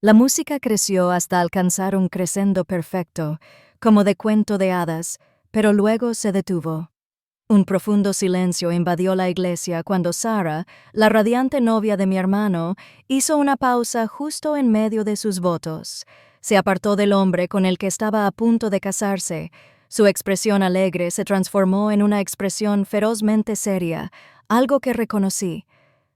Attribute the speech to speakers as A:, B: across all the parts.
A: La música creció hasta alcanzar un crescendo perfecto, como de cuento de hadas, pero luego se detuvo. Un profundo silencio invadió la iglesia cuando Sarah, la radiante novia de mi hermano, hizo una pausa justo en medio de sus votos. Se apartó del hombre con el que estaba a punto de casarse. Su expresión alegre se transformó en una expresión ferozmente seria, algo que reconocí.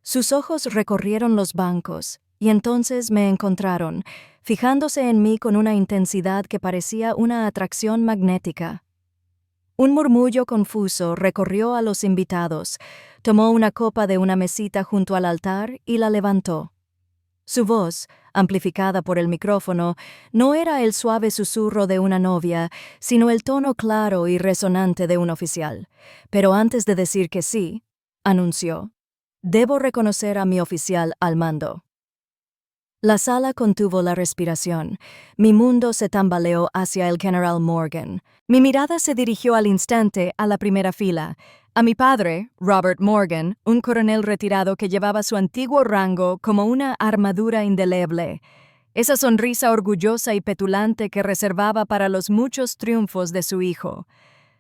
A: Sus ojos recorrieron los bancos, y entonces me encontraron, fijándose en mí con una intensidad que parecía una atracción magnética. Un murmullo confuso recorrió a los invitados, tomó una copa de una mesita junto al altar y la levantó. Su voz, amplificada por el micrófono, no era el suave susurro de una novia, sino el tono claro y resonante de un oficial. Pero antes de decir que sí, anunció: «Debo reconocer a mi oficial al mando». La sala contuvo la respiración. Mi mundo se tambaleó hacia el General Morgan. Mi mirada se dirigió al instante a la primera fila, a mi padre, Robert Morgan, un coronel retirado que llevaba su antiguo rango como una armadura indeleble. Esa sonrisa orgullosa y petulante que reservaba para los muchos triunfos de su hijo.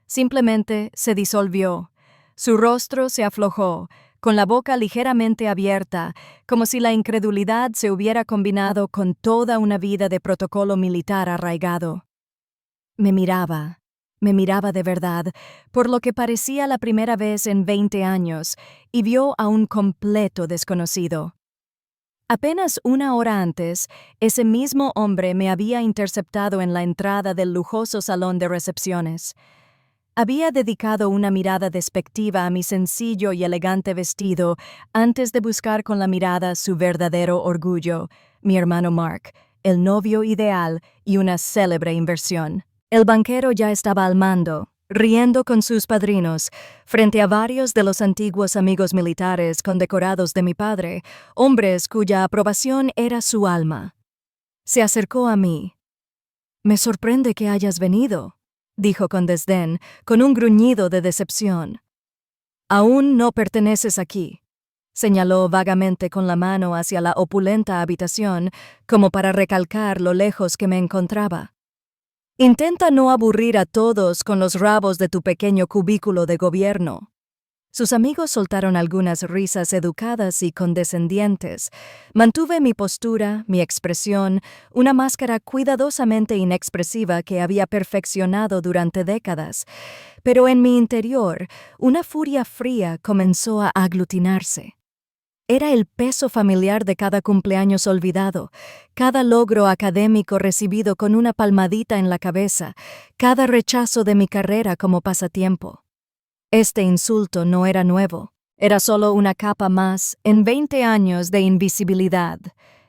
A: Simplemente se disolvió. Su rostro se aflojó, con la boca ligeramente abierta, como si la incredulidad se hubiera combinado con toda una vida de protocolo militar arraigado. Me miraba de verdad, por lo que parecía la primera vez en 20 años, y vio a un completo desconocido. Apenas una hora antes, ese mismo hombre me había interceptado en la entrada del lujoso salón de recepciones. Había dedicado una mirada despectiva a mi sencillo y elegante vestido antes de buscar con la mirada su verdadero orgullo, mi hermano Mark, el novio ideal y una célebre inversión. El banquero ya estaba al mando, riendo con sus padrinos, frente a varios de los antiguos amigos militares condecorados de mi padre, hombres cuya aprobación era su alma. Se acercó a mí. «Me sorprende que hayas venido», dijo con desdén, con un gruñido de decepción. «Aún no perteneces aquí», señaló vagamente con la mano hacia la opulenta habitación, como para recalcar lo lejos que me encontraba. «Intenta no aburrir a todos con los rabos de tu pequeño cubículo de gobierno». Sus amigos soltaron algunas risas educadas y condescendientes. Mantuve mi postura, mi expresión, una máscara cuidadosamente inexpresiva que había perfeccionado durante décadas. Pero en mi interior, una furia fría comenzó a aglutinarse. Era el peso familiar de cada cumpleaños olvidado, cada logro académico recibido con una palmadita en la cabeza, cada rechazo de mi carrera como pasatiempo. Este insulto no era nuevo, era solo una capa más en 20 años de invisibilidad.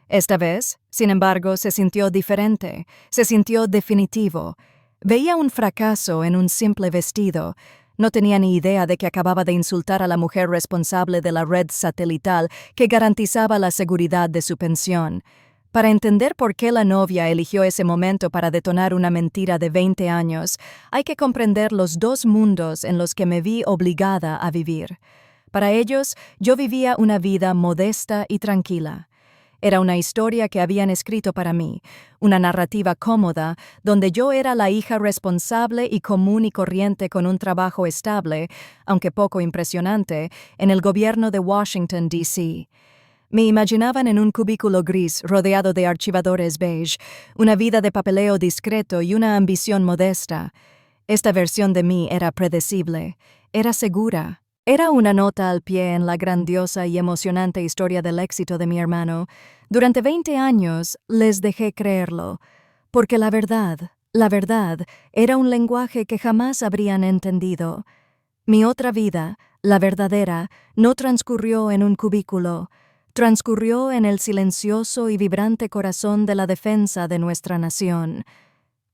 A: Esta vez, sin embargo, se sintió diferente, se sintió definitivo. Veía un fracaso en un simple vestido. No tenía ni idea de que acababa de insultar a la mujer responsable de la red satelital que garantizaba la seguridad de su pensión. Para entender por qué la novia eligió ese momento para detonar una mentira de 20 años, hay que comprender los dos mundos en los que me vi obligada a vivir. Para ellos, yo vivía una vida modesta y tranquila. Era una historia que habían escrito para mí, una narrativa cómoda, donde yo era la hija responsable y común y corriente con un trabajo estable, aunque poco impresionante, en el gobierno de Washington, D.C. Me imaginaban en un cubículo gris rodeado de archivadores beige, una vida de papeleo discreto y una ambición modesta. Esta versión de mí era predecible, era segura. Era una nota al pie en la grandiosa y emocionante historia del éxito de mi hermano. Durante 20 años les dejé creerlo, porque la verdad, era un lenguaje que jamás habrían entendido. Mi otra vida, la verdadera, no transcurrió en un cubículo. Transcurrió en el silencioso y vibrante corazón de la defensa de nuestra nación.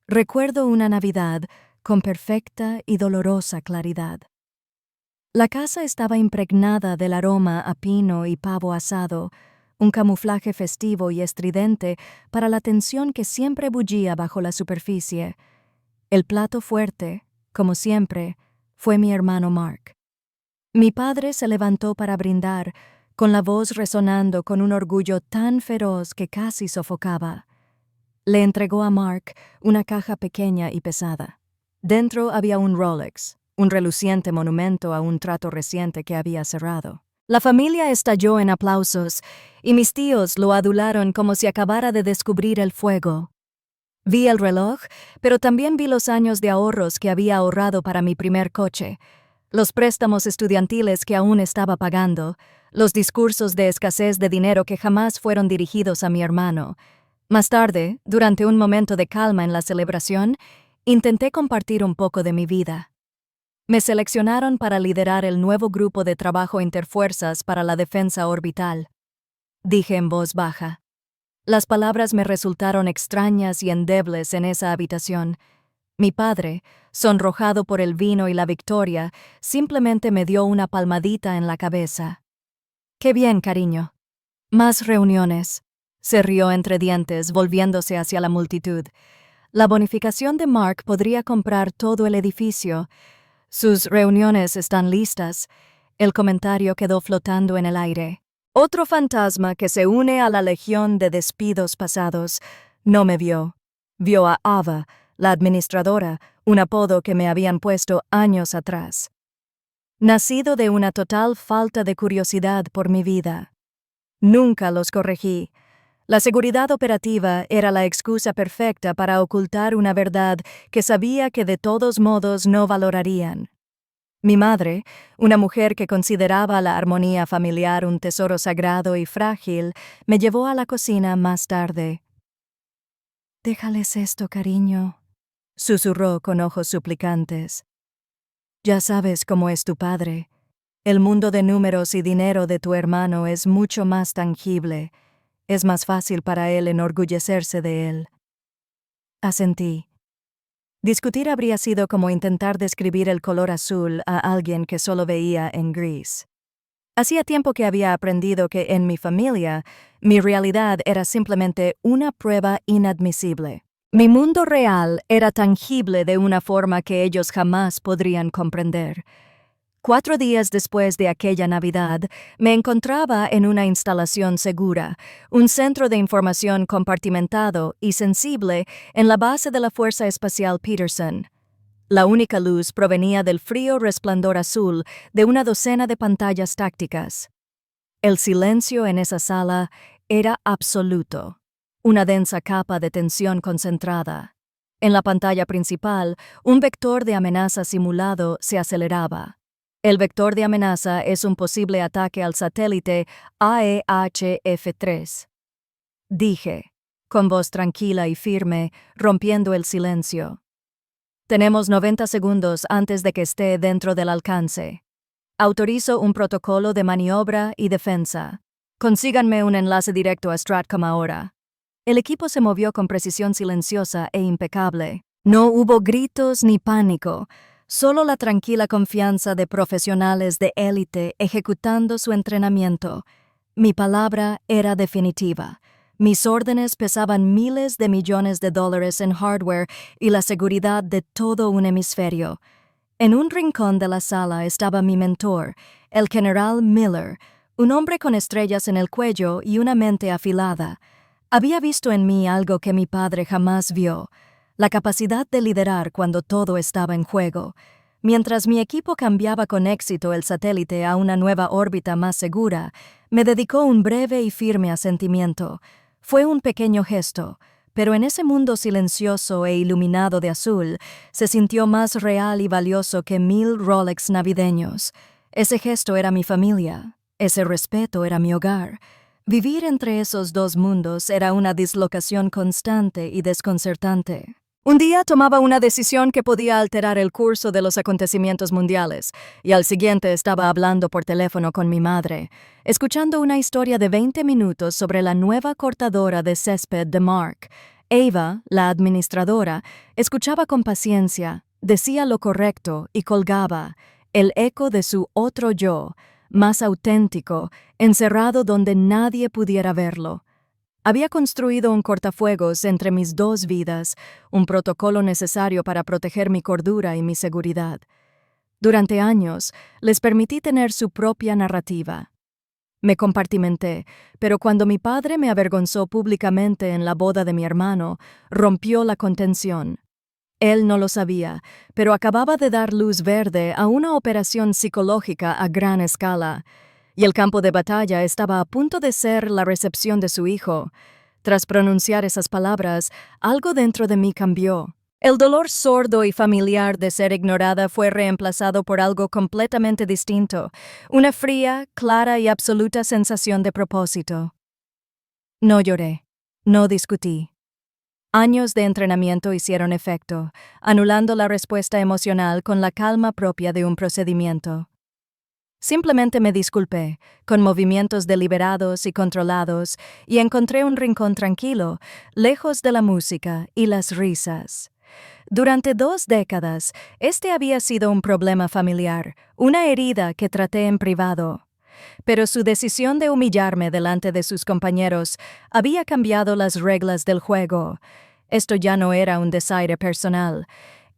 A: Recuerdo una Navidad con perfecta y dolorosa claridad. La casa estaba impregnada del aroma a pino y pavo asado, un camuflaje festivo y estridente para la tensión que siempre bullía bajo la superficie. El plato fuerte, como siempre, fue mi hermano Mark. Mi padre se levantó para brindar, con la voz resonando con un orgullo tan feroz que casi sofocaba. Le entregó a Mark una caja pequeña y pesada. Dentro había un Rolex, un reluciente monumento a un trato reciente que había cerrado. La familia estalló en aplausos, y mis tíos lo adularon como si acabara de descubrir el fuego. Vi el reloj, pero también vi los años de ahorros que había ahorrado para mi primer coche, los préstamos estudiantiles que aún estaba pagando, los discursos de escasez de dinero que jamás fueron dirigidos a mi hermano. Más tarde, durante un momento de calma en la celebración, intenté compartir un poco de mi vida. Me seleccionaron para liderar el nuevo grupo de trabajo interfuerzas para la defensa orbital. Dije en voz baja. Las palabras me resultaron extrañas y endebles en esa habitación. Mi padre, sonrojado por el vino y la victoria, simplemente me dio una palmadita en la cabeza. «Qué bien, cariño. Más reuniones», se rió entre dientes, volviéndose hacia la multitud. «La bonificación de Mark podría comprar todo el edificio. Sus reuniones están listas». El comentario quedó flotando en el aire. Otro fantasma que se une a la legión de despidos pasados no me vio. Vio a Ava, la administradora, un apodo que me habían puesto años atrás. Nacido de una total falta de curiosidad por mi vida. Nunca los corregí. La seguridad operativa era la excusa perfecta para ocultar una verdad que sabía que de todos modos no valorarían. Mi madre, una mujer que consideraba la armonía familiar un tesoro sagrado y frágil, me llevó a la cocina más tarde. «Déjales esto, cariño», susurró con ojos suplicantes. «Ya sabes cómo es tu padre. El mundo de números y dinero de tu hermano es mucho más tangible. Es más fácil para él enorgullecerse de él». Asentí. Discutir habría sido como intentar describir el color azul a alguien que solo veía en gris. Hacía tiempo que había aprendido que en mi familia, mi realidad era simplemente una prueba inadmisible. Mi mundo real era tangible de una forma que ellos jamás podrían comprender. 4 días después de aquella Navidad, me encontraba en una instalación segura, un centro de información compartimentado y sensible en la base de la Fuerza Espacial Peterson. La única luz provenía del frío resplandor azul de una docena de pantallas tácticas. El silencio en esa sala era absoluto, una densa capa de tensión concentrada. En la pantalla principal, un vector de amenaza simulado se aceleraba. El vector de amenaza es un posible ataque al satélite AEHF-3. Dije, con voz tranquila y firme, rompiendo el silencio. Tenemos 90 segundos antes de que esté dentro del alcance. Autorizo un protocolo de maniobra y defensa. Consíganme un enlace directo a Stratcom ahora. El equipo se movió con precisión silenciosa e impecable. No hubo gritos ni pánico. Solo la tranquila confianza de profesionales de élite ejecutando su entrenamiento. Mi palabra era definitiva. Mis órdenes pesaban miles de millones de dólares en hardware y la seguridad de todo un hemisferio. En un rincón de la sala estaba mi mentor, el general Miller, un hombre con estrellas en el cuello y una mente afilada. Había visto en mí algo que mi padre jamás vio. La capacidad de liderar cuando todo estaba en juego. Mientras mi equipo cambiaba con éxito el satélite a una nueva órbita más segura, me dedicó un breve y firme asentimiento. Fue un pequeño gesto, pero en ese mundo silencioso e iluminado de azul, se sintió más real y valioso que 1000 Rolex navideños. Ese gesto era mi familia, ese respeto era mi hogar. Vivir entre esos dos mundos era una dislocación constante y desconcertante. Un día tomaba una decisión que podía alterar el curso de los acontecimientos mundiales, y al siguiente estaba hablando por teléfono con mi madre, escuchando una historia de 20 minutos sobre la nueva cortadora de césped de Mark. Ava, la administradora, escuchaba con paciencia, decía lo correcto y colgaba, el eco de su otro yo, más auténtico, encerrado donde nadie pudiera verlo. Había construido un cortafuegos entre mis dos vidas, un protocolo necesario para proteger mi cordura y mi seguridad. Durante años, les permití tener su propia narrativa. Me compartimenté, pero cuando mi padre me avergonzó públicamente en la boda de mi hermano, rompió la contención. Él no lo sabía, pero acababa de dar luz verde a una operación psicológica a gran escala, y el campo de batalla estaba a punto de ser la recepción de su hijo. Tras pronunciar esas palabras, algo dentro de mí cambió. El dolor sordo y familiar de ser ignorada fue reemplazado por algo completamente distinto, una fría, clara y absoluta sensación de propósito. No lloré, no discutí. Años de entrenamiento hicieron efecto, anulando la respuesta emocional con la calma propia de un procedimiento. Simplemente me disculpé, con movimientos deliberados y controlados, y encontré un rincón tranquilo, lejos de la música y las risas. Durante 2 décadas, este había sido un problema familiar, una herida que traté en privado. Pero su decisión de humillarme delante de sus compañeros había cambiado las reglas del juego. Esto ya no era un desaire personal,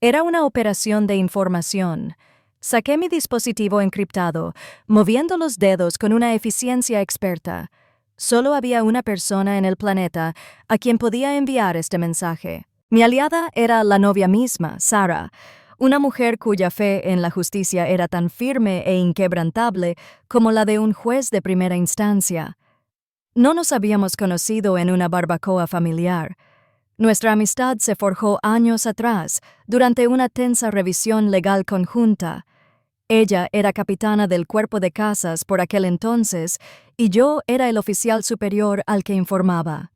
A: era una operación de información. Saqué mi dispositivo encriptado, moviendo los dedos con una eficiencia experta. Solo había una persona en el planeta a quien podía enviar este mensaje. Mi aliada era la novia misma, Sarah, una mujer cuya fe en la justicia era tan firme e inquebrantable como la de un juez de primera instancia. No nos habíamos conocido en una barbacoa familiar. Nuestra amistad se forjó años atrás, durante una tensa revisión legal conjunta. Ella era capitana del cuerpo de casas por aquel entonces y yo era el oficial superior al que informaba.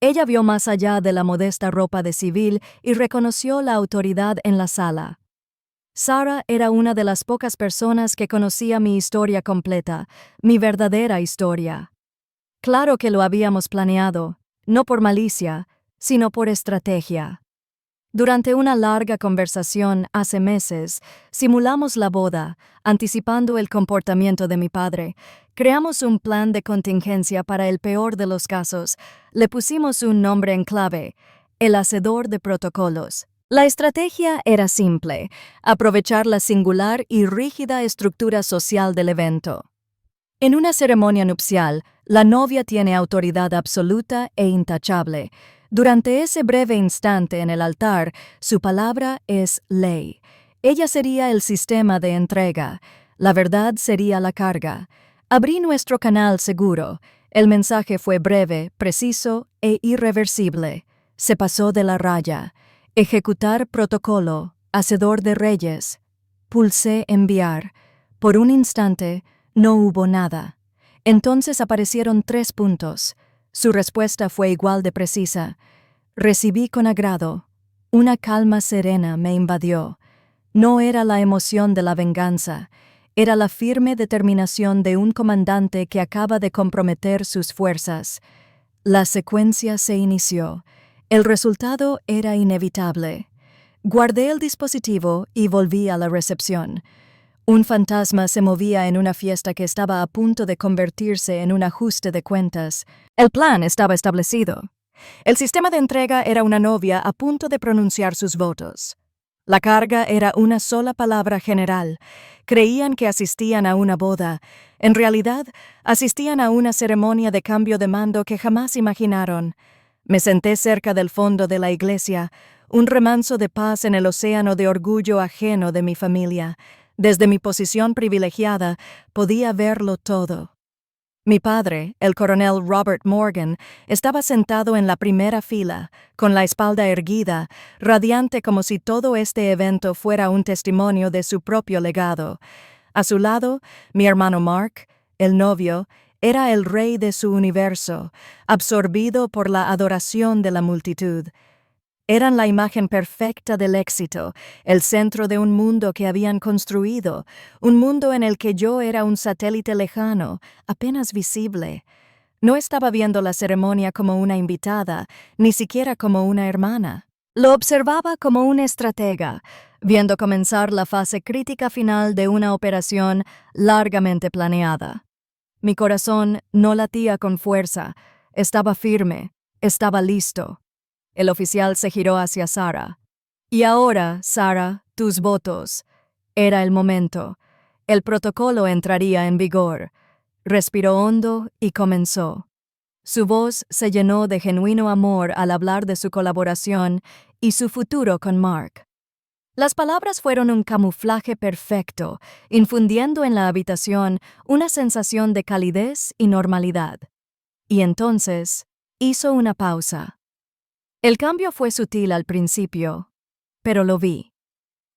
A: Ella vio más allá de la modesta ropa de civil y reconoció la autoridad en la sala. Sarah era una de las pocas personas que conocía mi historia completa, mi verdadera historia. Claro que lo habíamos planeado, no por malicia, sino por estrategia. Durante una larga conversación hace meses, simulamos la boda, anticipando el comportamiento de mi padre. Creamos un plan de contingencia para el peor de los casos. Le pusimos un nombre en clave: el hacedor de protocolos. La estrategia era simple: aprovechar la singular y rígida estructura social del evento. En una ceremonia nupcial, la novia tiene autoridad absoluta e intachable. Durante ese breve instante en el altar, su palabra es ley. Ella sería el sistema de entrega. La verdad sería la carga. Abrí nuestro canal seguro. El mensaje fue breve, preciso e irreversible. Se pasó de la raya. Ejecutar protocolo. Hacedor de reyes. Pulsé enviar. Por un instante, no hubo nada. Entonces aparecieron 3 puntos. Su respuesta fue igual de precisa. Recibí con agrado. Una calma serena me invadió. No era la emoción de la venganza, era la firme determinación de un comandante que acaba de comprometer sus fuerzas. La secuencia se inició. El resultado era inevitable. Guardé el dispositivo y volví a la recepción. Un fantasma se movía en una fiesta que estaba a punto de convertirse en un ajuste de cuentas. El plan estaba establecido. El sistema de entrega era una novia a punto de pronunciar sus votos. La carga era una sola palabra general. Creían que asistían a una boda. En realidad, asistían a una ceremonia de cambio de mando que jamás imaginaron. Me senté cerca del fondo de la iglesia, un remanso de paz en el océano de orgullo ajeno de mi familia. Desde mi posición privilegiada, podía verlo todo. Mi padre, el coronel Robert Morgan, estaba sentado en la primera fila, con la espalda erguida, radiante como si todo este evento fuera un testimonio de su propio legado. A su lado, mi hermano Mark, el novio, era el rey de su universo, absorbido por la adoración de la multitud. Eran la imagen perfecta del éxito, el centro de un mundo que habían construido, un mundo en el que yo era un satélite lejano, apenas visible. No estaba viendo la ceremonia como una invitada, ni siquiera como una hermana. Lo observaba como un estratega, viendo comenzar la fase crítica final de una operación largamente planeada. Mi corazón no latía con fuerza, estaba firme, estaba listo. El oficial se giró hacia Sarah. Y ahora, Sarah, tus votos. Era el momento. El protocolo entraría en vigor. Respiró hondo y comenzó. Su voz se llenó de genuino amor al hablar de su colaboración y su futuro con Mark. Las palabras fueron un camuflaje perfecto, infundiendo en la habitación una sensación de calidez y normalidad. Y entonces, hizo una pausa. El cambio fue sutil al principio, pero lo vi.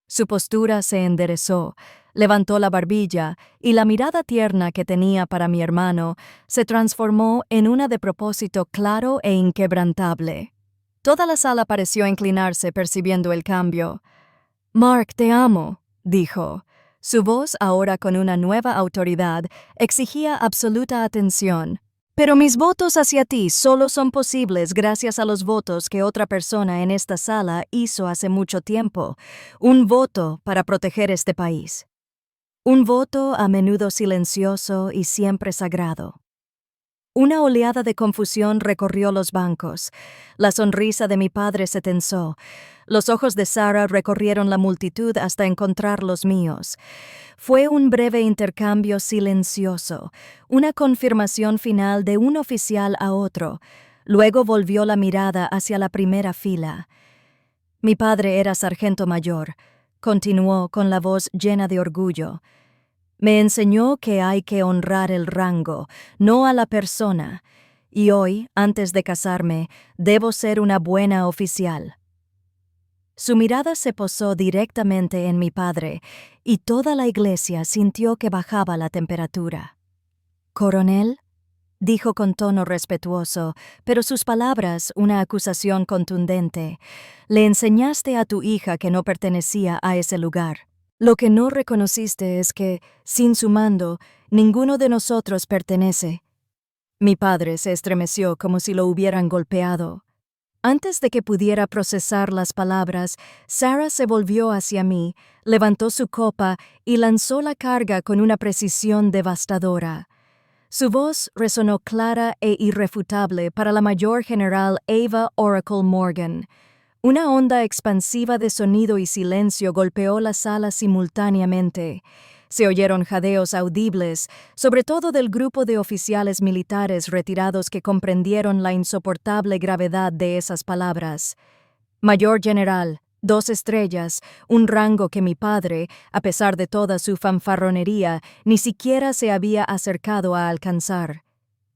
A: Su postura se enderezó, levantó la barbilla y la mirada tierna que tenía para mi hermano se transformó en una de propósito claro e inquebrantable. Toda la sala pareció inclinarse percibiendo el cambio. «Mark, te amo», dijo. Su voz, ahora con una nueva autoridad, exigía absoluta atención. «Pero mis votos hacia ti solo son posibles gracias a los votos que otra persona en esta sala hizo hace mucho tiempo. Un voto para proteger este país. Un voto a menudo silencioso y siempre sagrado». Una oleada de confusión recorrió los bancos. La sonrisa de mi padre se tensó. Los ojos de Sarah recorrieron la multitud hasta encontrar los míos. Fue un breve intercambio silencioso, una confirmación final de un oficial a otro. Luego volvió la mirada hacia la primera fila. Mi padre era sargento mayor. Continuó con la voz llena de orgullo. Me enseñó que hay que honrar el rango, no a la persona. Y hoy, antes de casarme, debo ser una buena oficial. Su mirada se posó directamente en mi padre, y toda la iglesia sintió que bajaba la temperatura. «Coronel», dijo con tono respetuoso, pero sus palabras una acusación contundente. «Le enseñaste a tu hija que no pertenecía a ese lugar. Lo que no reconociste es que, sin su mando, ninguno de nosotros pertenece». Mi padre se estremeció como si lo hubieran golpeado. Antes de que pudiera procesar las palabras, Sarah se volvió hacia mí, levantó su copa y lanzó la carga con una precisión devastadora. Su voz resonó clara e irrefutable para la mayor general Ava Oracle Morgan. Una onda expansiva de sonido y silencio golpeó la sala simultáneamente. Se oyeron jadeos audibles, sobre todo del grupo de oficiales militares retirados que comprendieron la insoportable gravedad de esas palabras. Mayor general, 2 estrellas, un rango que mi padre, a pesar de toda su fanfarronería, ni siquiera se había acercado a alcanzar.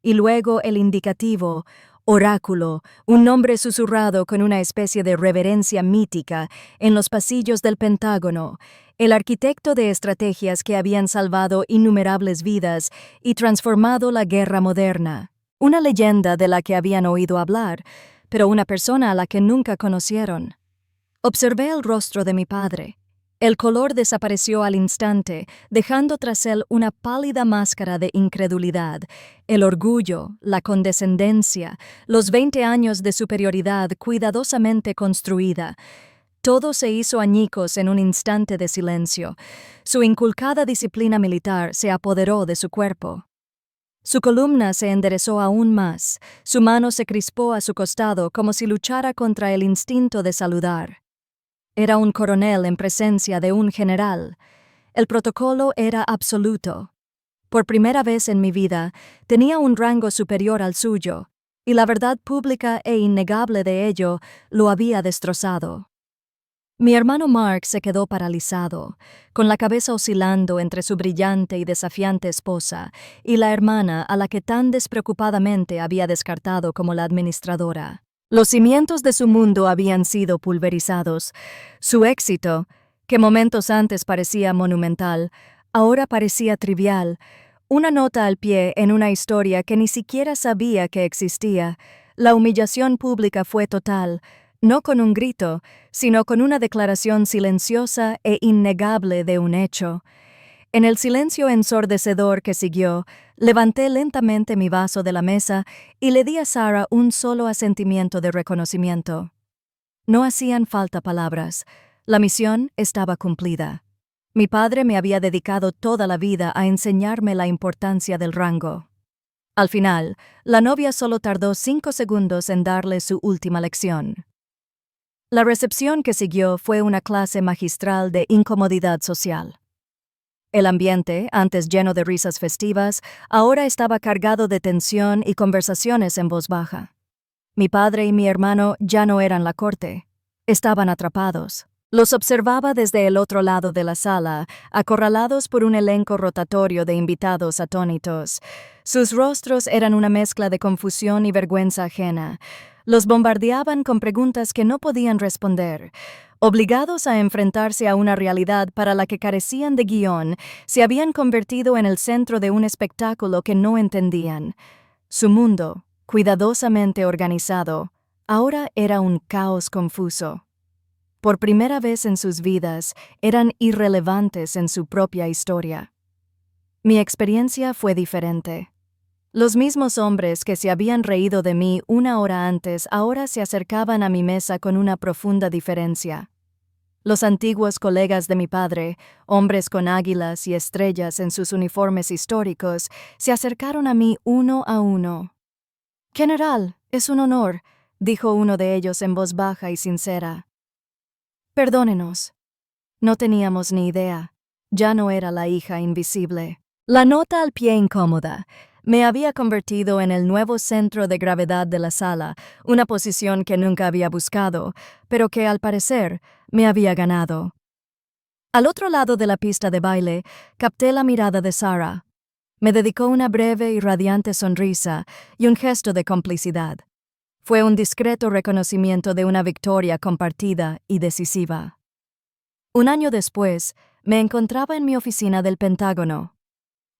A: Y luego el indicativo, oráculo, un nombre susurrado con una especie de reverencia mítica en los pasillos del Pentágono, el arquitecto de estrategias que habían salvado innumerables vidas y transformado la guerra moderna. Una leyenda de la que habían oído hablar, pero una persona a la que nunca conocieron. Observé el rostro de mi padre. El color desapareció al instante, dejando tras él una pálida máscara de incredulidad, el orgullo, la condescendencia, los 20 años de superioridad cuidadosamente construida. Todo se hizo añicos en un instante de silencio. Su inculcada disciplina militar se apoderó de su cuerpo. Su columna se enderezó aún más, su mano se crispó a su costado como si luchara contra el instinto de saludar. Era un coronel en presencia de un general. El protocolo era absoluto. Por primera vez en mi vida, tenía un rango superior al suyo, y la verdad pública e innegable de ello lo había destrozado. Mi hermano Mark se quedó paralizado, con la cabeza oscilando entre su brillante y desafiante esposa y la hermana a la que tan despreocupadamente había descartado como la administradora. Los cimientos de su mundo habían sido pulverizados. Su éxito, que momentos antes parecía monumental, ahora parecía trivial, una nota al pie en una historia que ni siquiera sabía que existía. La humillación pública fue total, no con un grito, sino con una declaración silenciosa e innegable de un hecho. En el silencio ensordecedor que siguió, levanté lentamente mi vaso de la mesa y le di a Sarah un solo asentimiento de reconocimiento. No hacían falta palabras. La misión estaba cumplida. Mi padre me había dedicado toda la vida a enseñarme la importancia del rango. Al final, la novia solo tardó 5 segundos en darle su última lección. La recepción que siguió fue una clase magistral de incomodidad social. El ambiente, antes lleno de risas festivas, ahora estaba cargado de tensión y conversaciones en voz baja. Mi padre y mi hermano ya no eran la corte. Estaban atrapados. Los observaba desde el otro lado de la sala, acorralados por un elenco rotatorio de invitados atónitos. Sus rostros eran una mezcla de confusión y vergüenza ajena. Los bombardeaban con preguntas que no podían responder. Obligados a enfrentarse a una realidad para la que carecían de guión, se habían convertido en el centro de un espectáculo que no entendían. Su mundo, cuidadosamente organizado, ahora era un caos confuso. Por primera vez en sus vidas, eran irrelevantes en su propia historia. Mi experiencia fue diferente. Los mismos hombres que se habían reído de mí una hora antes ahora se acercaban a mi mesa con una profunda diferencia. Los antiguos colegas de mi padre, hombres con águilas y estrellas en sus uniformes históricos, se acercaron a mí uno a uno. «General, es un honor», dijo uno de ellos en voz baja y sincera. «Perdónenos. No teníamos ni idea. Ya no era la hija invisible». La nota al pie incómoda. Me había convertido en el nuevo centro de gravedad de la sala, una posición que nunca había buscado, pero que, al parecer, me había ganado. Al otro lado de la pista de baile, capté la mirada de Sarah. Me dedicó una breve y radiante sonrisa y un gesto de complicidad. Fue un discreto reconocimiento de una victoria compartida y decisiva. Un año después, me encontraba en mi oficina del Pentágono.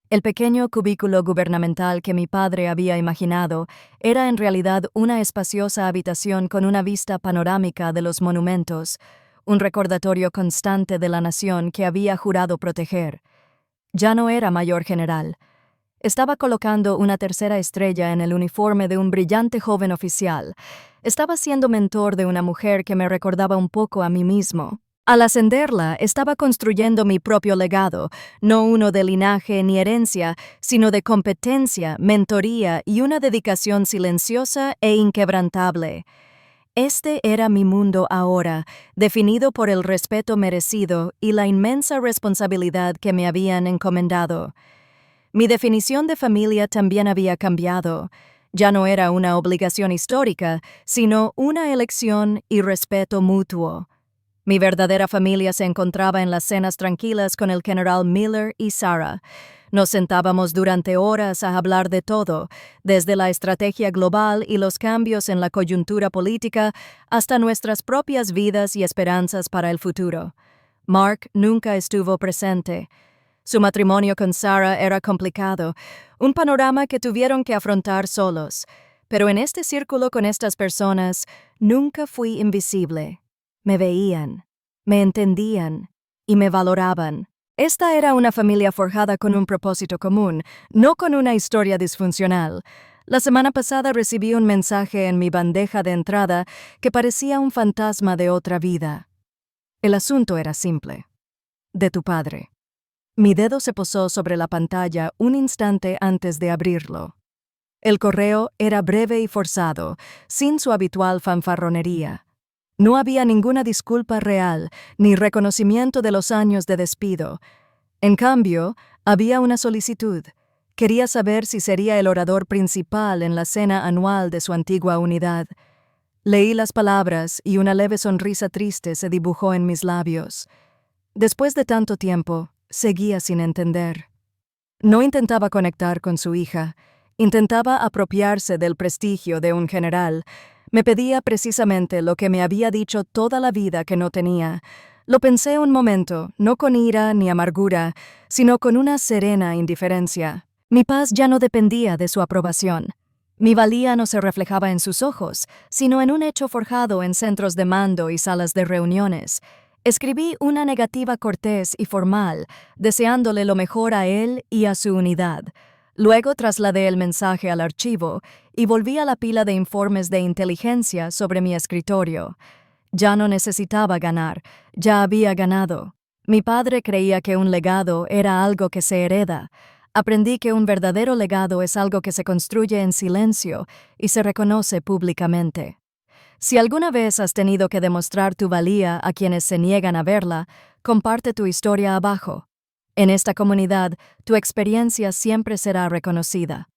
A: El pequeño cubículo gubernamental que mi padre había imaginado era en realidad una espaciosa habitación con una vista panorámica de los monumentos, un recordatorio constante de la nación que había jurado proteger. Ya no era mayor general. Estaba colocando una tercera estrella en el uniforme de un brillante joven oficial. Estaba siendo mentor de una mujer que me recordaba un poco a mí mismo. Al ascenderla, estaba construyendo mi propio legado, no uno de linaje ni herencia, sino de competencia, mentoría y una dedicación silenciosa e inquebrantable. Este era mi mundo ahora, definido por el respeto merecido y la inmensa responsabilidad que me habían encomendado. Mi definición de familia también había cambiado. Ya no era una obligación histórica, sino una elección y respeto mutuo. Mi verdadera familia se encontraba en las cenas tranquilas con el general Miller y Sarah. Nos sentábamos durante horas a hablar de todo, desde la estrategia global y los cambios en la coyuntura política hasta nuestras propias vidas y esperanzas para el futuro. Mark nunca estuvo presente. Su matrimonio con Sarah era complicado, un panorama que tuvieron que afrontar solos. Pero en este círculo con estas personas, nunca fui invisible. Me veían, me entendían y me valoraban. Esta era una familia forjada con un propósito común, no con una historia disfuncional. La semana pasada recibí un mensaje en mi bandeja de entrada que parecía un fantasma de otra vida. El asunto era simple. De tu padre. Mi dedo se posó sobre la pantalla un instante antes de abrirlo. El correo era breve y forzado, sin su habitual fanfarronería. No había ninguna disculpa real, ni reconocimiento de los años de despido. En cambio, había una solicitud. Quería saber si sería el orador principal en la cena anual de su antigua unidad. Leí las palabras y una leve sonrisa triste se dibujó en mis labios. Después de tanto tiempo, seguía sin entender. No intentaba conectar con su hija. Intentaba apropiarse del prestigio de un general. Me pedía precisamente lo que me había dicho toda la vida que no tenía. Lo pensé un momento, no con ira ni amargura, sino con una serena indiferencia. Mi paz ya no dependía de su aprobación. Mi valía no se reflejaba en sus ojos, sino en un hecho forjado en centros de mando y salas de reuniones. Escribí una negativa cortés y formal, deseándole lo mejor a él y a su unidad. Luego trasladé el mensaje al archivo y volví a la pila de informes de inteligencia sobre mi escritorio. Ya no necesitaba ganar, ya había ganado. Mi padre creía que un legado era algo que se hereda. Aprendí que un verdadero legado es algo que se construye en silencio y se reconoce públicamente. Si alguna vez has tenido que demostrar tu valía a quienes se niegan a verla, comparte tu historia abajo. En esta comunidad, tu experiencia siempre será reconocida.